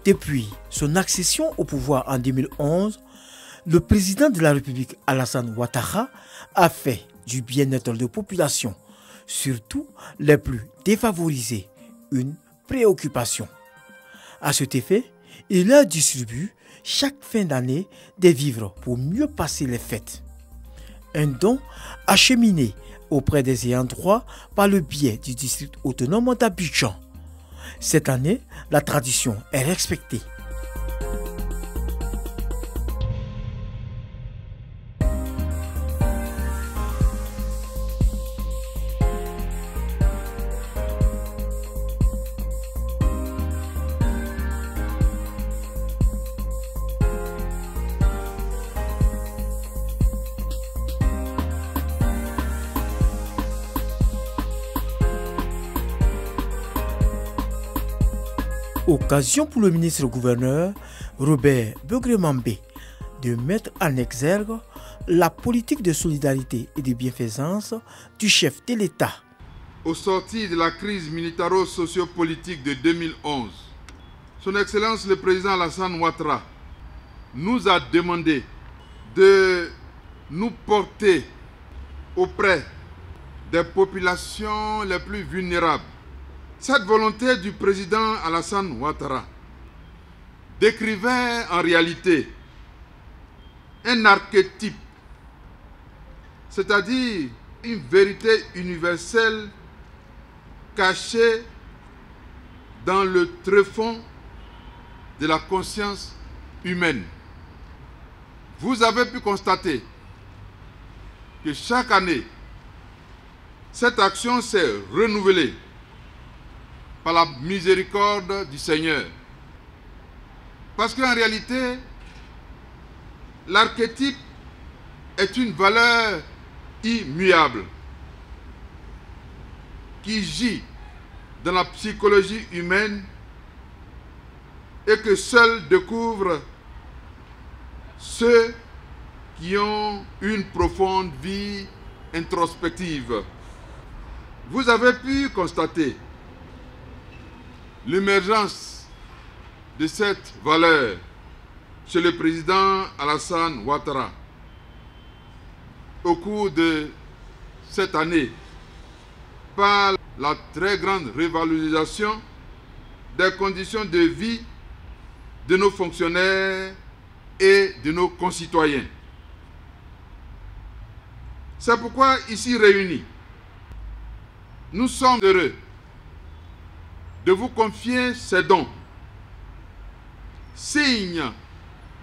Depuis son accession au pouvoir en 2011, le président de la République Alassane Ouattara a fait du bien-être de population, surtout les plus défavorisés, une préoccupation. À cet effet, il leur distribue chaque fin d'année des vivres pour mieux passer les fêtes. Un don acheminé auprès des ayants droit par le biais du district autonome d'Abidjan. Cette année, la tradition est respectée. Occasion pour le ministre-gouverneur Robert Begremambé de mettre en exergue la politique de solidarité et de bienfaisance du chef de l'État. Au sortir de la crise militaro-sociopolitique de 2011, Son Excellence le Président Alassane Ouattara nous a demandé de nous porter auprès des populations les plus vulnérables. Cette volonté du président Alassane Ouattara décrivait en réalité un archétype, c'est-à-dire une vérité universelle cachée dans le tréfonds de la conscience humaine. Vous avez pu constater que chaque année, cette action s'est renouvelée par la miséricorde du Seigneur. Parce qu'en réalité, l'archétype est une valeur immuable qui gît dans la psychologie humaine et que seuls découvrent ceux qui ont une profonde vie introspective. Vous avez pu constater l'émergence de cette valeur chez le président Alassane Ouattara au cours de cette année par la très grande revalorisation des conditions de vie de nos fonctionnaires et de nos concitoyens. C'est pourquoi, ici réunis, nous sommes heureux de vous confier ces dons, signe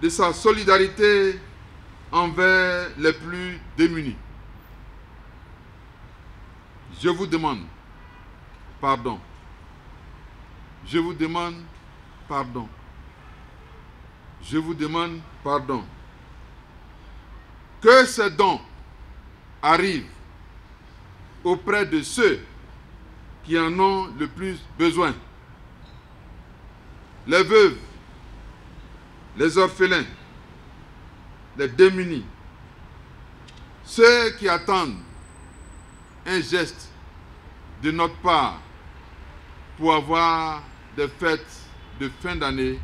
de sa solidarité envers les plus démunis. Je vous demande pardon. Je vous demande pardon. Je vous demande pardon. Que ces dons arrivent auprès de ceux qui en ont le plus besoin. Les veuves, les orphelins, les démunis, ceux qui attendent un geste de notre part pour avoir des fêtes de fin d'année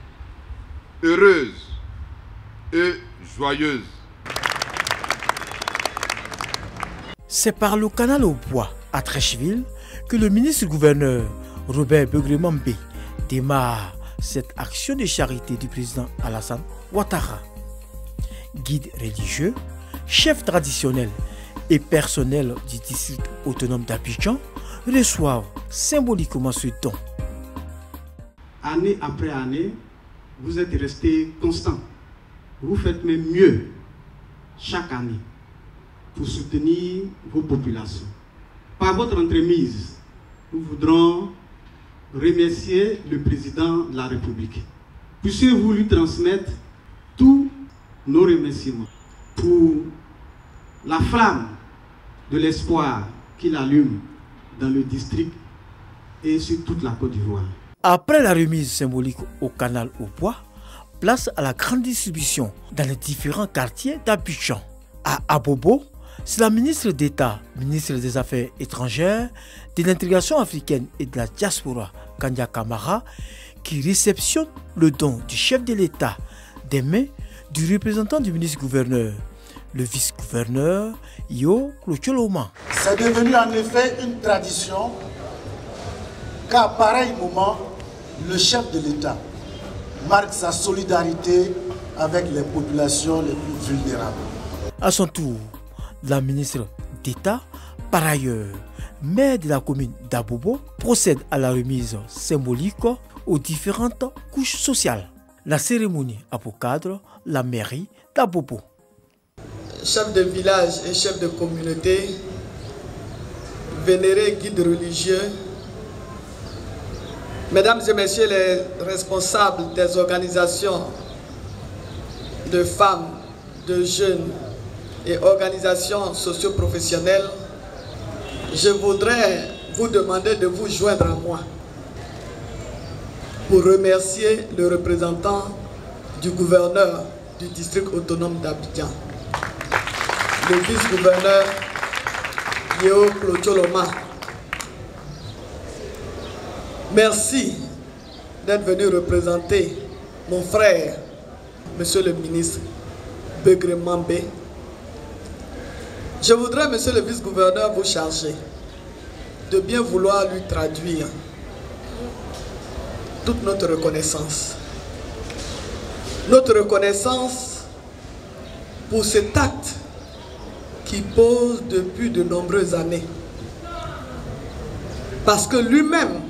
heureuses et joyeuses. C'est par le canal au bois à Treichville que le ministre-gouverneur Robert Begremambé démarre cette action de charité du président Alassane Ouattara. Guide religieux, chef traditionnel et personnel du district autonome d'Abidjan reçoivent symboliquement ce don. Année après année, vous êtes resté constant. Vous faites même mieux chaque année pour soutenir vos populations. Par votre entremise, nous voudrons remercier le président de la République. Puissiez-vous lui transmettre tous nos remerciements pour la flamme de l'espoir qu'il allume dans le district et sur toute la Côte d'Ivoire. Après la remise symbolique au canal au bois, place à la grande distribution dans les différents quartiers d'Abidjan. À Abobo, c'est la ministre d'État, ministre des Affaires étrangères, de l'intégration africaine et de la diaspora, Kanya Kamara, qui réceptionne le don du chef de l'État des mains du représentant du ministre-gouverneur, le vice-gouverneur Yo Klocholoma. C'est devenu en effet une tradition qu'à pareil moment, le chef de l'État marque sa solidarité avec les populations les plus vulnérables. À son tour, la ministre d'État, par ailleurs maire de la commune d'Abobo, procède à la remise symbolique aux différentes couches sociales. La cérémonie a pour cadre la mairie d'Abobo. Chef de village et chef de communauté, vénérés guides religieux, mesdames et messieurs les responsables des organisations de femmes, de jeunes et organisations socio-professionnelles, je voudrais vous demander de vous joindre à moi pour remercier le représentant du gouverneur du district autonome d'Abidjan, le vice-gouverneur Yo Klocholoma. Merci d'être venu représenter mon frère, monsieur le ministre Begré Mambé. Je voudrais, monsieur le vice-gouverneur, vous charger de bien vouloir lui traduire toute notre reconnaissance. Notre reconnaissance pour cet acte qui pose depuis de nombreuses années. Parce que lui-même,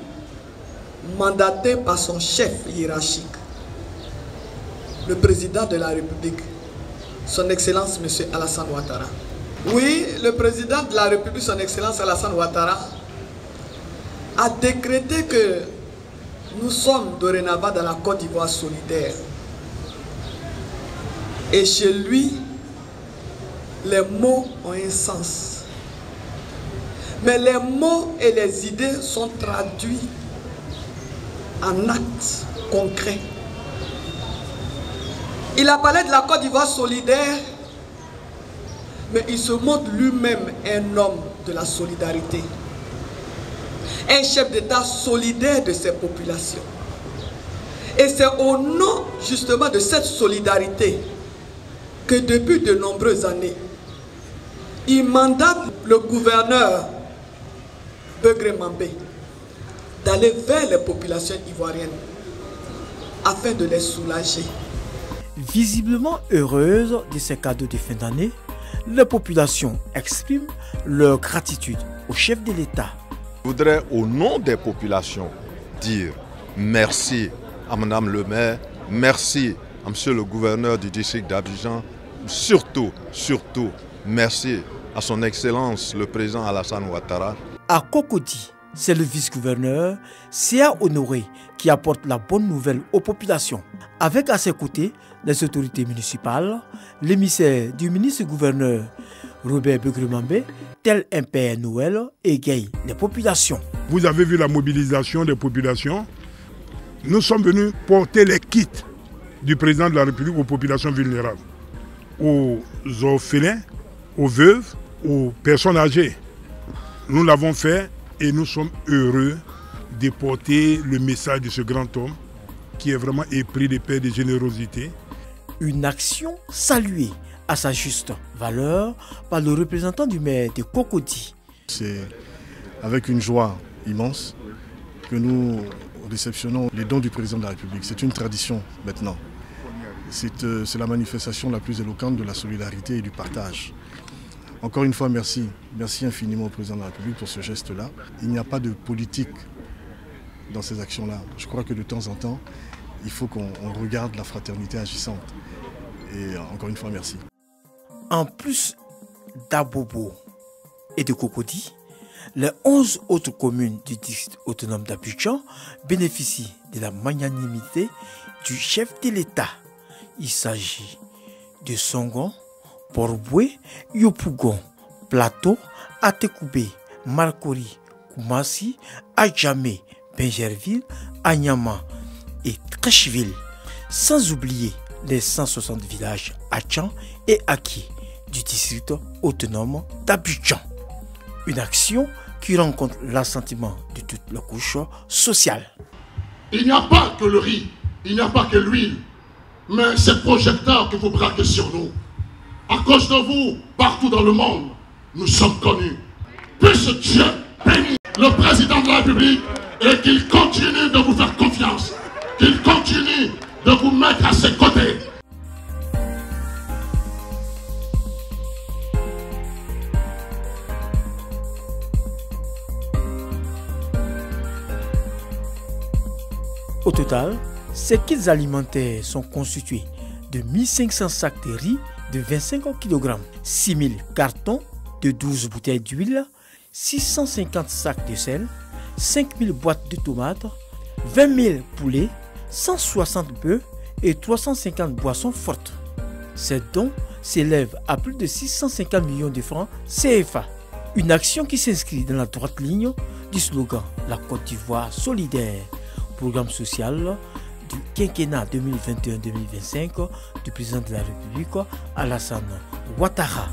mandaté par son chef hiérarchique, le président de la République, son Excellence M. Alassane Ouattara. Oui, le président de la République, son Excellence Alassane Ouattara, a décrété que nous sommes dorénavant dans la Côte d'Ivoire solidaire. Et chez lui, les mots ont un sens. Mais les mots et les idées sont traduits en actes concrets. Il a parlé de la Côte d'Ivoire solidaire, mais il se montre lui-même un homme de la solidarité. Un chef d'État solidaire de ses populations. Et c'est au nom justement de cette solidarité que depuis de nombreuses années, il mandate le gouverneur Begré Mambé d'aller vers les populations ivoiriennes afin de les soulager. Visiblement heureuses de ces cadeaux de fin d'année, les populations expriment leur gratitude au chef de l'État. Je voudrais, au nom des populations, dire merci à Madame le maire, merci à Monsieur le gouverneur du district d'Abidjan, surtout, merci à son Excellence le président Alassane Ouattara. À Cocody, c'est le vice-gouverneur Sia Honoré qui apporte la bonne nouvelle aux populations. Avec à ses côtés les autorités municipales, l'émissaire du ministre-gouverneur Robert Begré Mambé, tel un Père Noël, égaye les populations. Vous avez vu la mobilisation des populations. Nous sommes venus porter les kits du président de la République aux populations vulnérables, aux orphelins, aux veuves, aux personnes âgées. Nous l'avons fait et nous sommes heureux de porter le message de ce grand homme qui est vraiment épris de paix et de générosité. Une action saluée à sa juste valeur par le représentant du maire de Cocody. C'est avec une joie immense que nous réceptionnons les dons du président de la République. C'est une tradition maintenant. C'est la manifestation la plus éloquente de la solidarité et du partage. Encore une fois, merci. Merci infiniment au président de la République pour ce geste-là. Il n'y a pas de politique dans ces actions-là. Je crois que de temps en temps, il faut qu'on regarde la fraternité agissante. Et encore une fois, merci. En plus d'Abobo et de Cocody, les 11 autres communes du district autonome d'Abidjan bénéficient de la magnanimité du chef de l'État. Il s'agit de Songon, Port-Boué, Yopougon, Plateau, Atekoubé, Marcory, Koumassi, Adjamé, Benjerville, Anyama et Trècheville, sans oublier les 160 villages Atchan et Aki du district autonome d'Abidjan. Une action qui rencontre l'assentiment de toutes les couches sociales. Il n'y a pas que le riz, il n'y a pas que l'huile, mais ces projecteurs que vous braquez sur nous. À cause de vous, partout dans le monde, nous sommes connus. Puisse Dieu bénir le président de la République et qu'il continue de vous faire confiance, qu'il continue de vous mettre à ses côtés. Au total, ces kits alimentaires sont constitués de 1500 sacs de riz de 25 kg, 6000 cartons de 12 bouteilles d'huile, 650 sacs de sel, 5000 boîtes de tomates, 20 000 poulets, 160 bœufs et 350 boissons fortes. Ces dons s'élèvent à plus de 650 millions de francs CFA. Une action qui s'inscrit dans la droite ligne du slogan « La Côte d'Ivoire solidaire », programme social du quinquennat 2021-2025 du président de la République Alassane Ouattara.